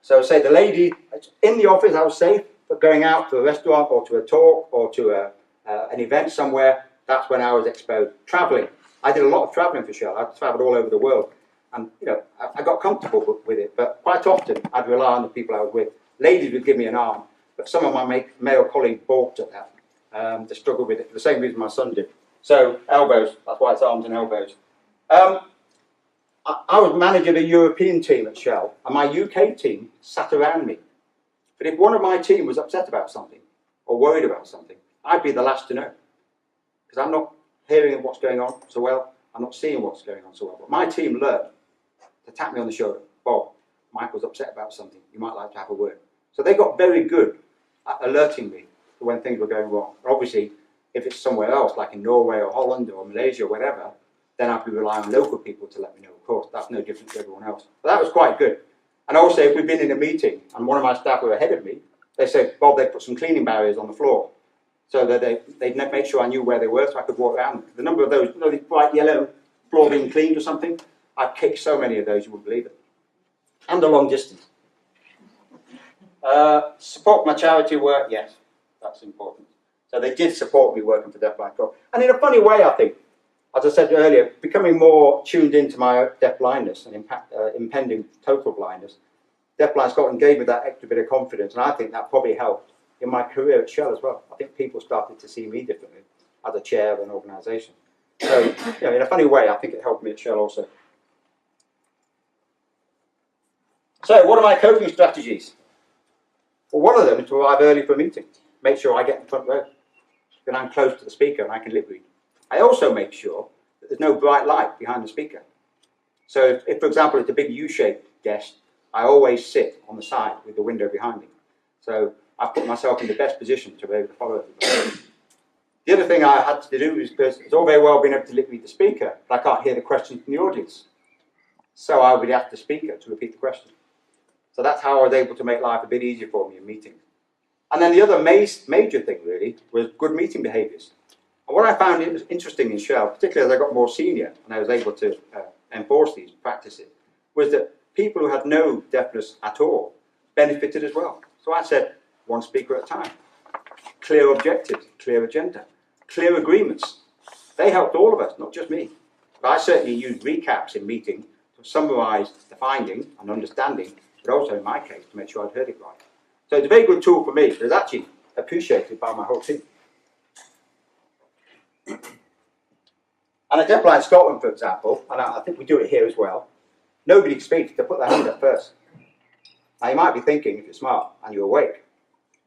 So say the lady in the office, I was safe, but going out to a restaurant or to a talk or to an event somewhere, that's when I was exposed. Travelling. I did a lot of travelling for Shell. I travelled all over the world. And, you know, I got comfortable with it, but quite often I'd rely on the people I was with. Ladies would give me an arm, but some of my male colleagues balked at that. They struggled with it for the same reason my son did. So, elbows, that's why it's arms and elbows. I was manager of a European team at Shell, and my UK team sat around me. But if one of my team was upset about something, or worried about something, I'd be the last to know. Because I'm not hearing what's going on so well, I'm not seeing what's going on so well. But my team learned to tap me on the shoulder. Bob, Michael's upset about something, you might like to have a word. So they got very good at alerting me to when things were going wrong. Obviously, if it's somewhere else, like in Norway or Holland or Malaysia or whatever, then I'd be relying on local people to let me know. Of course, that's no different to everyone else. But that was quite good. And also, if we'd been in a meeting and one of my staff were ahead of me, they said, Bob, they put some cleaning barriers on the floor so that they'd make sure I knew where they were so I could walk around them. The number of those, you know, the bright yellow floor being cleaned or something, I've kicked so many of those, you wouldn't believe it. And the long distance. Support my charity work, yes, that's important. So they did support me working for Deafblind. And in a funny way, I think, as I said earlier, becoming more tuned into my deaf-blindness and impending total blindness, Deafblind Scotland gave me that extra bit of confidence, and I think that probably helped in my career at Shell as well. I think people started to see me differently as a chair of an organisation. So, you know, in a funny way, I think it helped me at Shell also. So, what are my coping strategies? Well, one of them is to arrive early for a meeting. Make sure I get in the front row. Then I'm close to the speaker and I can lip read. I also make sure that there's no bright light behind the speaker. So if for example, it's a big U-shaped desk, I always sit on the side with the window behind me. So I put myself in the best position to be able to follow everybody. The other thing I had to do is, because it's all very well being able to lip read the speaker, but I can't hear the question from the audience. So I would ask the speaker to repeat the question. So that's how I was able to make life a bit easier for me in meetings. And then the other major thing really was good meeting behaviours. And what I found interesting in Shell, particularly as I got more senior and I was able to enforce these practices, was that people who had no deafness at all benefited as well. So I said, one speaker at a time. Clear objectives, clear agenda, clear agreements. They helped all of us, not just me. But I certainly used recaps in meetings to summarise the findings and understanding, but also in my case to make sure I'd heard it right. So it's a very good tool for me, but it's actually appreciated by my whole team. And at Deafblind Scotland, for example, and I think we do it here as well, nobody speaks, they put their hand up first. Now you might be thinking, if you're smart and you're awake,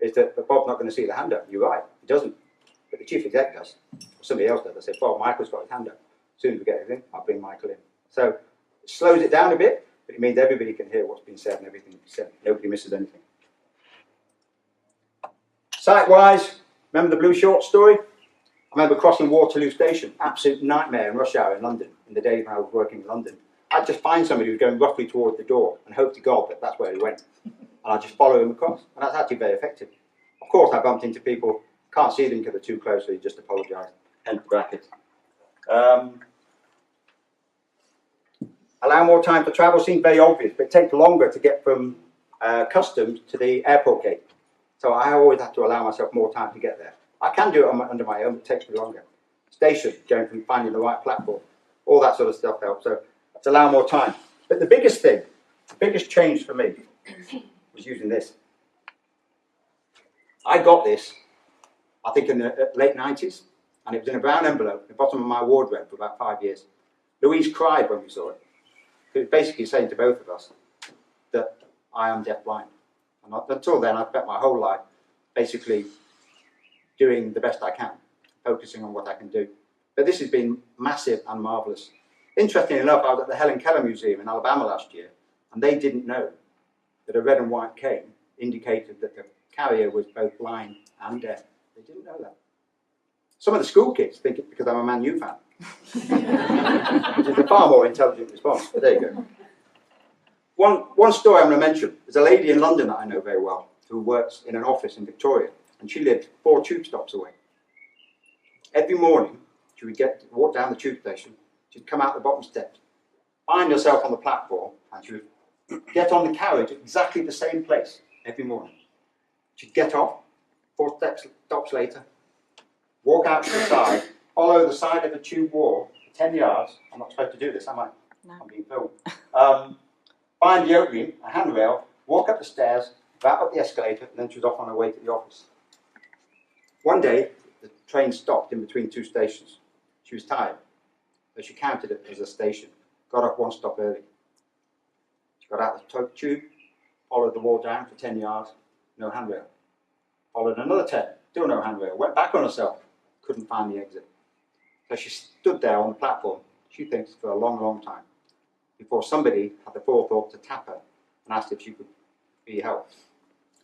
is that Bob's not going to see the hand up. You're right, he doesn't. But the chief exec does, or somebody else does. I say, Bob, Michael's got his hand up. As soon as we get everything, I'll bring Michael in. So it slows it down a bit, but it means everybody can hear what's been said and everything said. Nobody misses anything. Sight-wise, remember the blue short story? I remember crossing Waterloo Station, absolute nightmare in rush hour in London, in the days when I was working in London. I'd just find somebody who was going roughly towards the door and hope to God that that's where he went. And I'd just follow him across, and that's actually very effective. Of course, I bumped into people, can't see them because they're too close, so you just apologise. End bracket. Allow more time for travel seems very obvious, but it takes longer to get from customs to the airport gate. So I always have to allow myself more time to get there. I can do it under my own, but it takes me longer. Station, going from finding the right platform, all that sort of stuff helps. So I have to allow more time. But the biggest thing, the biggest change for me was using this. I got this, I think in the late 90s, and it was in a brown envelope at the bottom of my wardrobe for about 5 years. Louise cried when we saw it. It was basically saying to both of us that I am deafblind. And until then, I've spent my whole life basically doing the best I can, focusing on what I can do. But this has been massive and marvellous. Interestingly enough, I was at the Helen Keller Museum in Alabama last year, and they didn't know that a red and white cane indicated that the carrier was both blind and deaf. They didn't know that. Some of the school kids think it's because I'm a Man U fan, which is a far more intelligent response, but there you go. One story I'm going to mention. There's a lady in London that I know very well who works in an office in Victoria, and she lived 4 tube stops away. Every morning, she would walk down the tube station, she'd come out the bottom steps, find herself on the platform, and she would get on the carriage at exactly the same place every morning. She'd get off, 4 stops later, walk out to the side, follow the side of a tube wall for 10 yards. I'm not supposed to do this, am I? No. I'm being filmed. Find the opening, a handrail, walk up the stairs, back up the escalator, and then she was off on her way to the office. One day, the train stopped in between 2 stations. She was tired, so she counted it as a station, got off 1 stop early. She got out the tube, followed the wall down for 10 yards, no handrail. Followed another 10, still no handrail, went back on herself, couldn't find the exit. So she stood there on the platform, she thinks, for a long, long time, before somebody had the forethought to tap her and asked if she could be helped.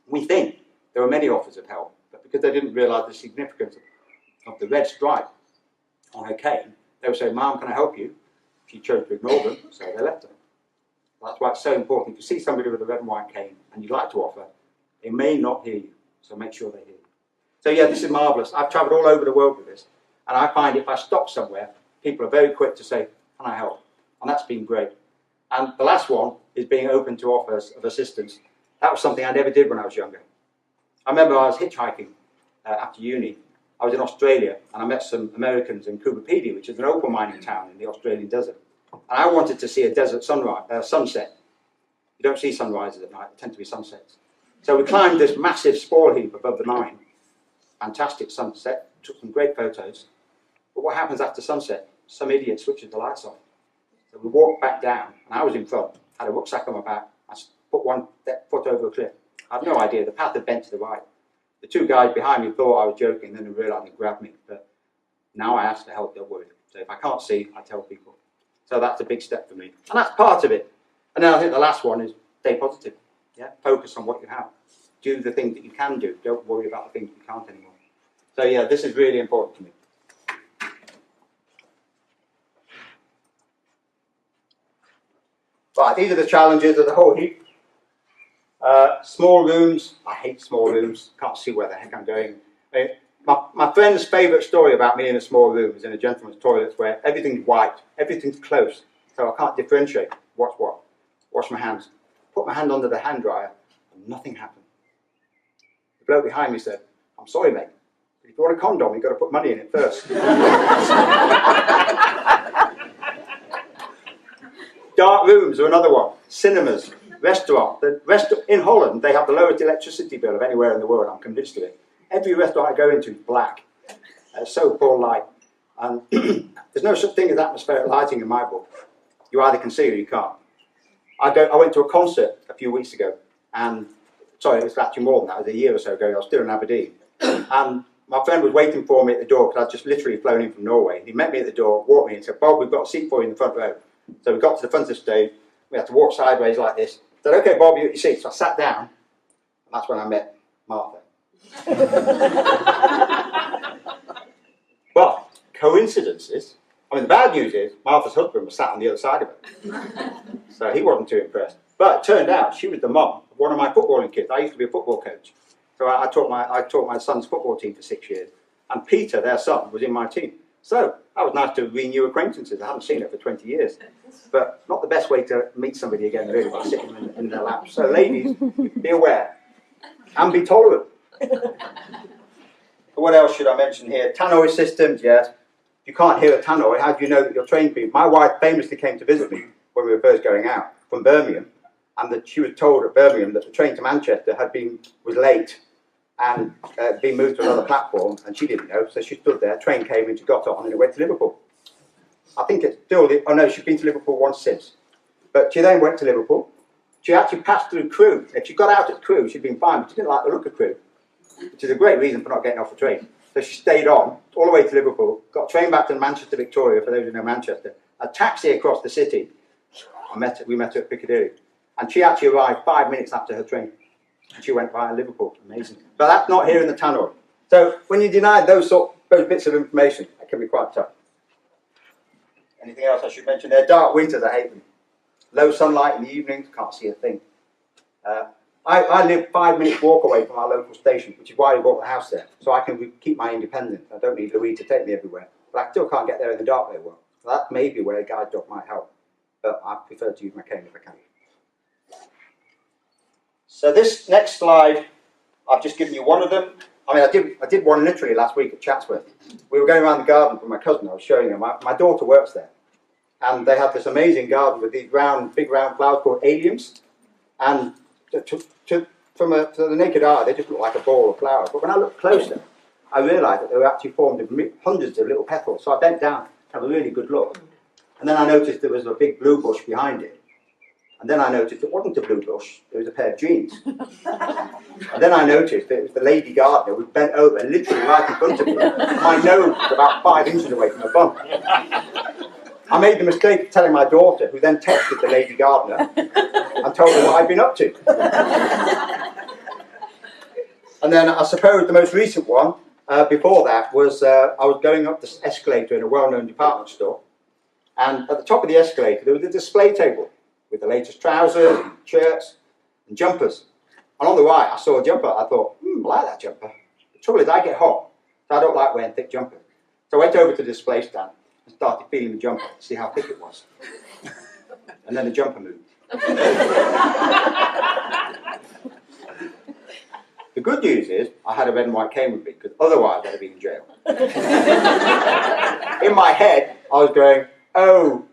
We think there were many offers of help, but because they didn't realise the significance of the red stripe on her cane, they would say, "Ma'am, can I help you?" She chose to ignore them, so they left her. That's why it's so important. If you see somebody with a red and white cane and you'd like to offer, they may not hear you, so make sure they hear you. So yeah, this is marvellous. I've travelled all over the world with this, and I find if I stop somewhere, people are very quick to say, "Can I help?" And that's been great. And the last one is being open to offers of assistance. That was something I never did when I was younger. I remember I was hitchhiking after uni. I was in Australia, and I met some Americans in Coober Pedy, which is an opal mining town in the Australian desert. And I wanted to see a desert sunset. You don't see sunrises at night, they tend to be sunsets. So we climbed this massive spore heap above the mine. Fantastic sunset, took some great photos. But what happens after sunset? Some idiot switches the lights off. So we walked back down, and I was in front, had a rucksack on my back. I put 1 foot over a cliff. I had no idea, the path had bent to the right. The 2 guys behind me thought I was joking, then they realised they grabbed me. But now I ask for help, don't worry. So if I can't see, I tell people. So that's a big step for me. And that's part of it. And then I think the last one is stay positive. Yeah? Focus on what you have. Do the things that you can do. Don't worry about the things you can't anymore. So yeah, this is really important to me. Right, these are the challenges of the whole heap. Small rooms. I hate small rooms. Can't see where the heck I'm going. My friend's favourite story about me in a small room is in a gentleman's toilet where everything's white, everything's close, so I can't differentiate what's what. Wash my hands. Put my hand under the hand dryer, and nothing happened. The bloke behind me said, "I'm sorry, mate, but if you want a condom, you've got to put money in it first." Dark rooms are another one. Cinemas, restaurant. In Holland, they have the lowest electricity bill of anywhere in the world, I'm convinced of it. Every restaurant I go into is black. It's so poor light. And there's no such thing as atmospheric lighting in my book. You either can see or you can't. I went to a concert a few weeks ago, and sorry, it was actually more than that. It was a year or so ago. I was still in Aberdeen. And my friend was waiting for me at the door because I'd just literally flown in from Norway. He met me at the door, walked me in, and said, "Bob, we've got a seat for you in the front row." So we got to the front of the stage. We had to walk sideways like this. I said, "Okay, Bob, you at your seat." So I sat down, and that's when I met Martha. But coincidences. I mean, the bad news is Martha's husband was sat on the other side of it, so he wasn't too impressed. But it turned out she was the mum of one of my footballing kids. I used to be a football coach, so I taught my son's football team for 6 years, and Peter, their son, was in my team. So that was nice to renew acquaintances. I haven't seen her for 20 years, but not the best way to meet somebody again, really, by sitting in their lap. So ladies, be aware and be tolerant. What else should I mention here? Tannoy systems, yes. If you can't hear a tannoy, how do you know that you're trained people? My wife famously came to visit me when we were first going out from Birmingham, and that she was told at Birmingham that the train to Manchester was late and been moved to another platform, and she didn't know, so she stood there, train came and she got on and it went to Liverpool. I think it's still, oh no, she's been to Liverpool once since. But she then went to Liverpool. She actually passed through Crewe. If she got out at Crewe, she'd been fine, but she didn't like the look of Crewe, which is a great reason for not getting off the train. So she stayed on, all the way to Liverpool, got a train back to Manchester Victoria, for those who know Manchester, a taxi across the city. We met her at Piccadilly. And she actually arrived 5 minutes after her train. And she went via Liverpool. Amazing. But that's not here in the tannoy. So when you deny those bits of information, that can be quite tough. Anything else I should mention there? Dark winters, I hate them. Low sunlight in the evenings, can't see a thing. I live 5 minutes walk away from our local station, which is why we bought the house there, so I can keep my independence. I don't need Louise to take me everywhere, but I still can't get there in the dark very well. So that may be where a guide dog might help, but I prefer to use my cane if I can. So this next slide, I've just given you one of them. I mean, I did one literally last week at Chatsworth. We were going around the garden with my cousin. I was showing him. My daughter works there. And they have this amazing garden with these big round flowers called alliums. And from the naked eye, they just look like a ball of flowers. But when I looked closer, I realised that they were actually formed of hundreds of little petals. So I bent down to have a really good look. And then I noticed there was a big blue bush behind it. And then I noticed it wasn't a blue bush, it was a pair of jeans. And then I noticed that it was the lady gardener who bent over literally right in front of me. My nose was about 5 inches away from her bum. I made the mistake of telling my daughter, who then texted the lady gardener and told her what I'd been up to. And then I suppose the most recent one, before that, was I was going up this escalator in a well-known department store. And at the top of the escalator, there was a display table with the latest trousers, and shirts, and jumpers. And on the right, I saw a jumper. I thought, I like that jumper. The trouble is, I get hot, so I don't like wearing thick jumpers. So I went over to the display stand and started feeling the jumper to see how thick it was. And then the jumper moved. The good news is, I had a red and white cane with me, because otherwise I'd have been in jail. In my head, I was going, oh,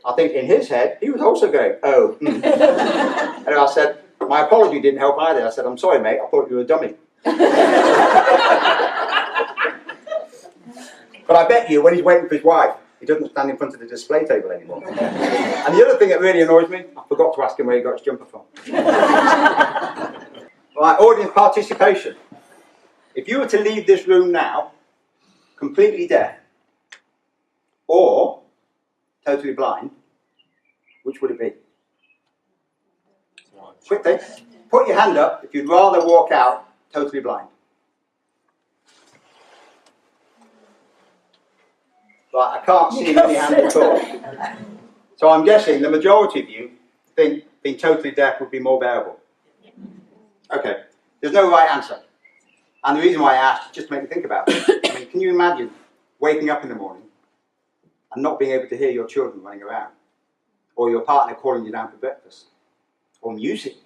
I think in his head, he was also going, oh, And I said, my apology didn't help either. I said, I'm sorry, mate, I thought you were a dummy. But I bet you, when he's waiting for his wife, he doesn't stand in front of the display table anymore. And the other thing that really annoys me, I forgot to ask him where he got his jumper from. Right, audience participation. If you were to leave this room now, completely deaf, or totally blind, which would it be? Quickly, put your hand up if you'd rather walk out totally blind. Right, I can't see any hands at all. So I'm guessing the majority of you think being totally deaf would be more bearable. Okay, there's no right answer. And the reason why I asked is just to make you think about it. I mean, can you imagine waking up in the morning and not being able to hear your children running around? Or your partner calling you down for breakfast? Or music?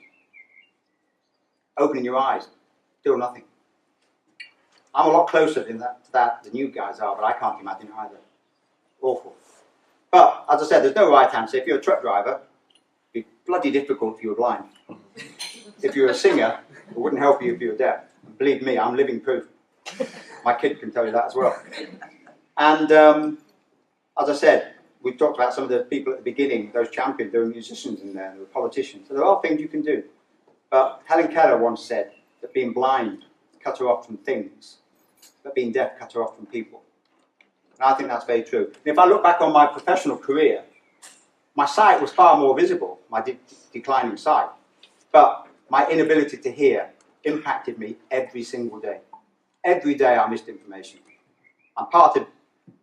Opening your eyes, still nothing. I'm a lot closer to that than you guys are, but I can't imagine it either. Awful. But, as I said, there's no right answer. If you're a truck driver, it'd be bloody difficult if you were blind. If you're a singer, it wouldn't help you if you were deaf. And believe me, I'm living proof. My kid can tell you that as well. And, as I said, we've talked about some of the people at the beginning, those champions, there were musicians in there, there were politicians. So there are things you can do. But Helen Keller once said that being blind cut her off from things, but being deaf cut her off from people. And I think that's very true. And if I look back on my professional career, my sight was far more visible, my declining sight. But my inability to hear impacted me every single day. Every day I missed information. And part of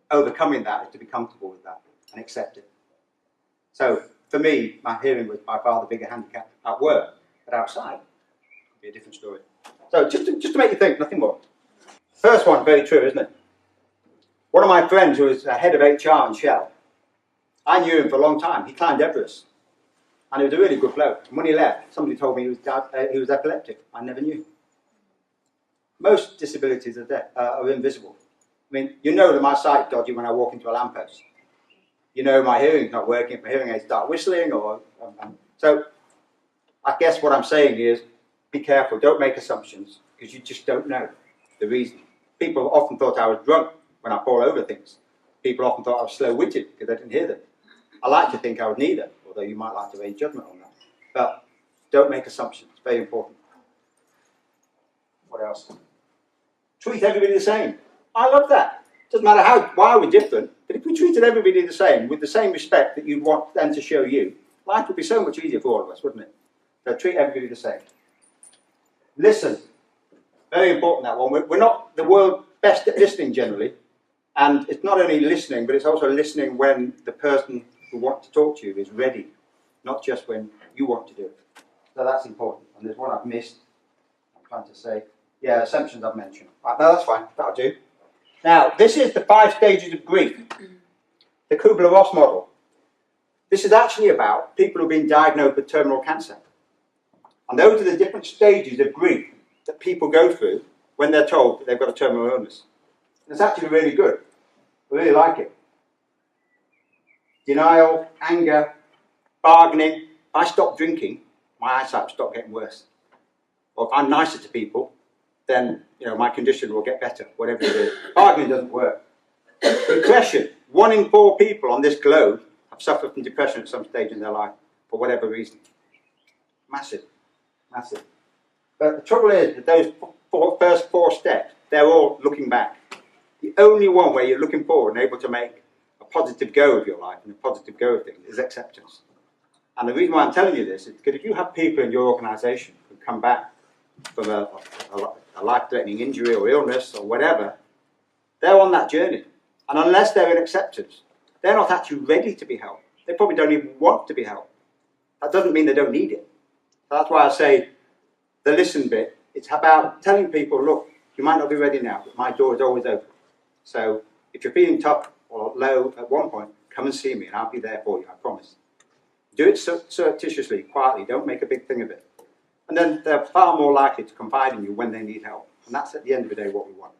overcoming that is to be comfortable with that and accept it. So, for me, my hearing was by far the bigger handicap at work, but outside, it would be a different story. So, just to make you think, nothing more. First one, very true, isn't it? One of my friends who was head of HR in Shell, I knew him for a long time. He climbed Everest. And he was a really good bloke. And when he left, somebody told me he was epileptic. I never knew. Most disabilities are invisible. I mean, you know that my sight's dodgy when I walk into a lamppost. You know my hearing's not working if my hearing aids start whistling. So I guess what I'm saying is, be careful. Don't make assumptions, because you just don't know the reason. People often thought I was drunk when I fall over things. People often thought I was slow-witted because I didn't hear them. I like to think I was neither, although you might like to raise judgment on that. But don't make assumptions. It's very important. What else? Treat everybody the same. I love that. Doesn't matter why we're different, but if we treated everybody the same, with the same respect that you'd want them to show you, life would be so much easier for all of us, wouldn't it? So treat everybody the same. Listen. Very important, that one. We're not the world's best at listening generally. And it's not only listening, but it's also listening when the person who wants to talk to you is ready, not just when you want to do it. So that's important. And there's one I've missed. I'm trying to say, yeah, assumptions I've mentioned. Right, no, that's fine. That'll do. Now, this is the 5 stages of grief, the Kubler-Ross model. This is actually about people who've been diagnosed with terminal cancer. And those are the different stages of grief that people go through when they're told that they've got a terminal illness. And it's actually really good. I really like it. Denial, anger, bargaining. If I stop drinking, my eyesight will stop getting worse. Or if I'm nicer to people, then my condition will get better, whatever it is. Bargaining doesn't work. Depression. 1 in 4 people on this globe have suffered from depression at some stage in their life, for whatever reason. Massive. Massive. But the trouble is that those first 4 steps, they're all looking back. The only one where you're looking forward and able to make a positive go of your life and a positive go of things is acceptance. And the reason why I'm telling you this is because if you have people in your organisation who come back from a life-threatening injury or illness or whatever, they're on that journey. And unless they're in acceptance, they're not actually ready to be helped. They probably don't even want to be helped. That doesn't mean they don't need it. That's why I say the listen bit, it's about telling people, look, you might not be ready now, but my door is always open. So if you're feeling tough or low at one point, come and see me and I'll be there for you, I promise. Do it surreptitiously, quietly, don't make a big thing of it. And then they're far more likely to confide in you when they need help. And that's at the end of the day what we want.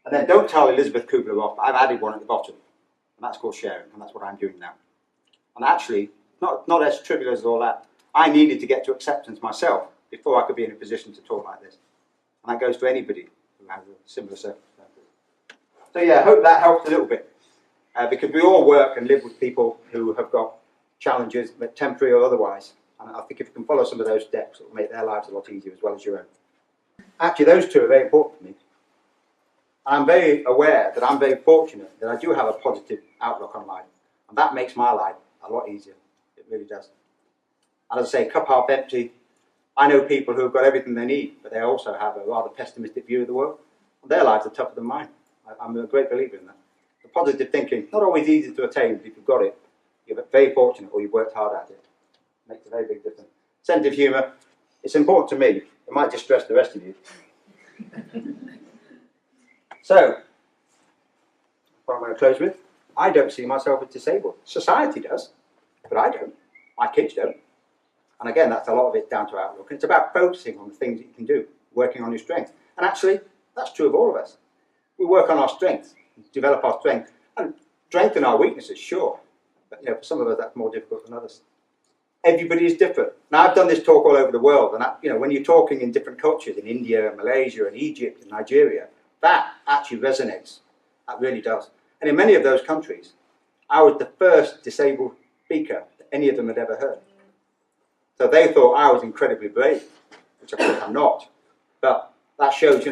And then don't tell Elizabeth Kubler-Ross, I've added one at the bottom. And that's called sharing, and that's what I'm doing now. And actually, not as trivial as all that, I needed to get to acceptance myself before I could be in a position to talk like this. And that goes to anybody who has a similar circumstances. So yeah, I hope that helps a little bit. Because we all work and live with people who have got challenges, but temporary or otherwise. And I think if you can follow some of those steps, it will make their lives a lot easier as well as your own. Actually, those two are very important to me. I'm very aware that I'm very fortunate that I do have a positive outlook on life. And that makes my life a lot easier. It really does. And as I say, cup half empty, I know people who've got everything they need, but they also have a rather pessimistic view of the world. And their lives are tougher than mine. I'm a great believer in that. The positive thinking, not always easy to attain, but if you've got it, you're very fortunate or you've worked hard at it. It makes a very big difference. Sense of humour, it's important to me. It might distress the rest of you. So, what I'm going to close with, I don't see myself as disabled. Society does, but I don't. My kids don't. And again, that's a lot of it down to outlook. And it's about focusing on the things that you can do, working on your strengths. And actually, that's true of all of us. We work on our strengths, develop our strengths, and strengthen our weaknesses, sure. But for some of us, that's more difficult than others. Everybody is different. Now, I've done this talk all over the world, and when you're talking in different cultures, in India, and Malaysia, and Egypt, and Nigeria, that actually resonates. That really does. And in many of those countries, I was the first disabled speaker that any of them had ever heard. So they thought I was incredibly brave, which of course I'm not. But that shows,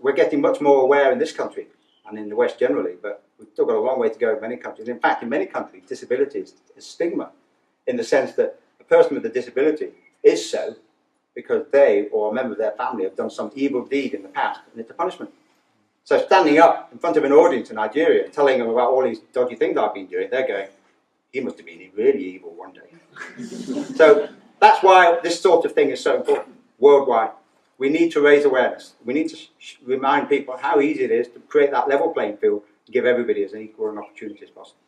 we're getting much more aware in this country and in the West generally, but we've still got a long way to go in many countries. In fact, in many countries, disability is stigma, in the sense that a person with a disability is so because they or a member of their family have done some evil deed in the past, and it's a punishment. So standing up in front of an audience in Nigeria and telling them about all these dodgy things I've been doing, they're going, he must have been really evil one day. So that's why this sort of thing is so important, worldwide. We need to raise awareness. We need to remind people how easy it is to create that level playing field and give everybody as equal an opportunity as possible.